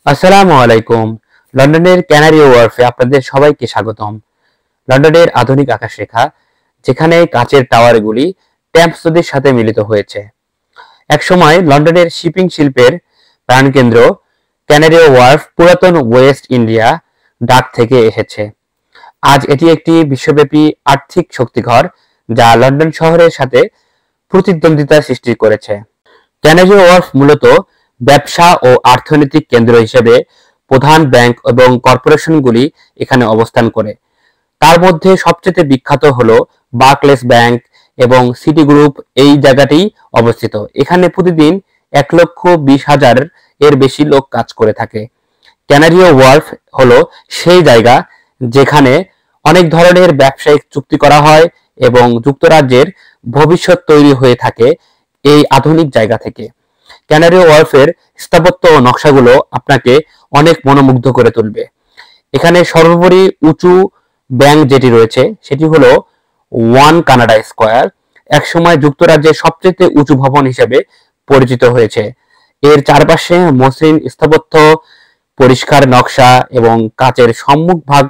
আসসালামু আলাইকুম। লন্ডনের ক্যানারি ওয়ার্ফে আপনাদের সবাইকে স্বাগতম। লন্ডনের আধুনিক আকাশরেখা, যেখানে কাচের টাওয়ারগুলি টেমস নদীর সাথে মিলিত হয়েছে। একসময় লন্ডনের শিপিং শিল্পের প্রাণকেন্দ্র ক্যানারি ওয়ার্ফ পুরাতন ওয়েস্ট ইন্ডিয়া ডাক থেকে এসেছে। আজ এটি একটি বিশ্বব্যাপী আর্থিক শক্তিঘর, যা লন্ডন শহরের সাথে প্রতিদ্বন্দ্বিতা সৃষ্টি করেছে। ক্যানারি ওয়ার্ফ মূলত ব্যবসা ও অর্থনৈতিক কেন্দ্র হিসেবে প্রধান ব্যাংক এবং কর্পোরেশনগুলি এখানে অবস্থান করে। তার মধ্যে সবচেয়ে বিখ্যাত হলো বার্কলেস ব্যাংক এবং সিটি গ্রুপ। এই জায়গাটি অবস্থিত। এখানে প্রতিদিন 1,20,000 এর বেশি লোক কাজ করে থাকে। ক্যানারি ওয়ার্ফ হলো সেই জায়গা যেখানে অনেক ধরনের ব্যবসায়িক চুক্তি করা হয় এবং যুক্তরাজ্যের ভবিষ্যৎ তৈরি হয়ে থাকে এই আধুনিক জায়গা থেকে। ক্যানারি ওয়ার্ফের স্থাপত্য ও নকশাগুলো আপনাকে অনেক মনোমুগ্ধ করে তুলবে। এখানে সর্বোপরি উঁচু ব্যাংক যেটি রয়েছে সেটি হলো ওয়ান কানাডা স্কয়ার, একসময় যুক্তরাজ্যের সবচেয়ে উঁচু ভবন হিসেবে পরিচিত হয়েছে। এর চারপাশে মসৃণ স্থাপত্য, পরিষ্কার নকশা এবং কাচের সম্মুখ ভাগ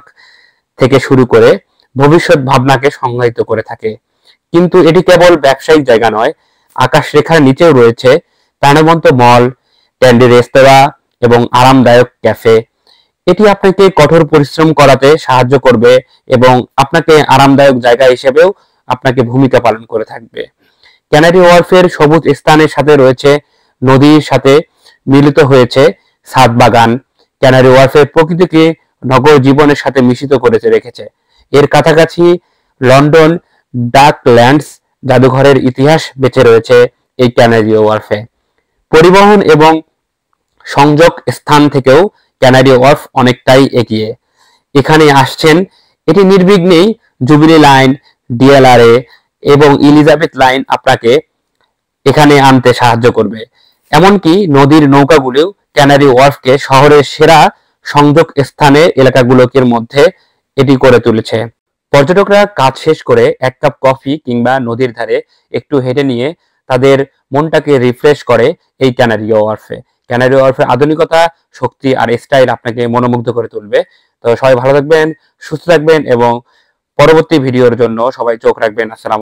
থেকে শুরু করে ভবিষ্যৎ ভাবনাকে সংজ্ঞায়িত করে থাকে। কিন্তু এটি কেবল ব্যবসায়িক জায়গা নয়, আকাশরেখার নিচেও রয়েছে প্রাণবন্ত মল, ট্যান্ডি রেস্তোরাঁ এবং আরামদায়ক ক্যাফে। এটি আপনাকে কঠোর পরিশ্রম করাতে সাহায্য করবে এবং আপনাকে আরামদায়ক জায়গা হিসেবেও আপনাকে ভূমিকা পালন করে থাকবে। ক্যানারি ওয়ার্ফের সবুজ স্থানের সাথে রয়েছে নদীর সাথে মিলিত হয়েছে ছাদ বাগান। ক্যানারি ওয়ার্ফের প্রকৃতিকে নগর জীবনের সাথে মিশ্রিত করে রেখেছে। এর কাছাকাছি লন্ডন ডাকল্যান্ডস জাদুঘরের ইতিহাস বেঁচে রয়েছে এই ক্যানারি ওয়ার্ফে। পরিবহন এবং সংযোগ স্থান থেকেও ক্যানারি ওয়ার্ফ অনেকটাই এগিয়ে। এখানে আসছেন, এটি নির্বিঘ্নেই জুবিলি লাইন, ডিএলআরএ এবং এলিজাবেথ লাইন আপনাকে এখানে আনতে সাহায্য করবে। এমনকি নদীর নৌকাগুলিও ক্যানারি ওয়ার্ফকে শহরের সেরা সংযোগ স্থানে এলাকাগুলোর মধ্যে এটি করে তুলেছে। পর্যটকরা কাজ শেষ করে এক কাপ কফি কিংবা নদীর ধারে একটু হেঁটে নিয়ে তাদের মনটাকে রিফ্রেশ করে এই ক্যানারি ওয়ার্ফে। ক্যানারি ওয়ার্ফের আধুনিকতা, শক্তি আর স্টাইল আপনাকে মনোমুগ্ধ করে তুলবে। তো সবাই ভালো থাকবেন, সুস্থ থাকবেন এবং পরবর্তী ভিডিওর জন্য সবাই চোখ রাখবেন। আসসালাম।